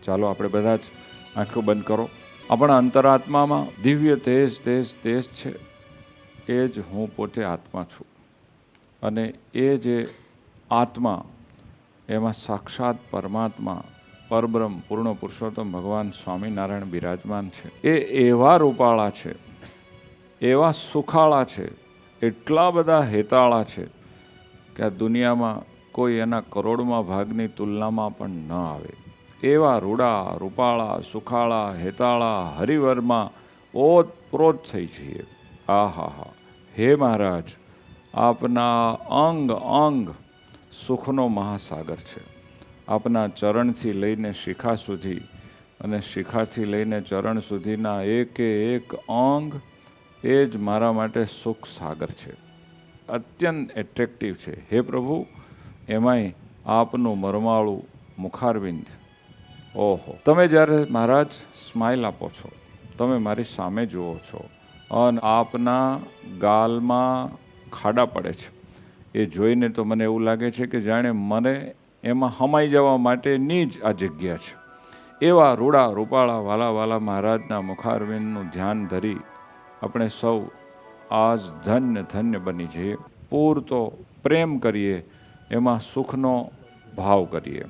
ચાલો આપણે બધા જ આંખો બંધ કરો. આપણા અંતરાત્મામાં દિવ્ય તેજ તેજ તેજ છે. એ જ હું પોતે આત્મા છું. અને એ જે આત્મા, એમાં સાક્ષાત પરમાત્મા, પરબ્રહ્મ, પૂર્ણ પુરુષોત્તમ ભગવાન સ્વામિનારાયણ બિરાજમાન છે. એ એવા રૂપાળા છે, એવા સુખાળા છે, એટલા બધા હેતાળા છે કે આ દુનિયામાં કોઈ એના કરોડમાં ભાગની તુલનામાં પણ ન આવે. એવા રૂડા, રૂપાળા, સુખાળા, હેતાળા, હરિવરમાં ઓતપ્રોત થઈ જઈએ. આહા, હે મહારાજ, આપના અંગ અંગ સુખનો મહાસાગર છે. આપના ચરણથી લઈને શિખા સુધી અને શિખાથી લઈને ચરણ સુધીના એકે એક અંગ એ જ મારા માટે સુખ સાગર છે. અત્યંત એટ્રેક્ટિવ છે. હે પ્રભુ, એમાંય આપનું મરમાળું મુખારવિંદ. ઓહો, તમે જ્યારે મહારાજ સ્માઇલ આપો છો, તમે મારી સામે જુઓ છો અને આપના ગાલમાં ખાડા પડે છે, એ જોઈને તો મને એવું લાગે છે કે જાણે મને એમાં હમાઈ જવા માટેની જ આ જગ્યા છે. એવા રૂડા, રૂપાળા, વાલા વાલા મહારાજના મુખારવિંદનું ધ્યાન ધરી આપણે સૌ આજ ધન્ય ધન્ય બની જઈએ. પૂરતો પ્રેમ કરીએ, એમાં સુખનો ભાવ કરીએ.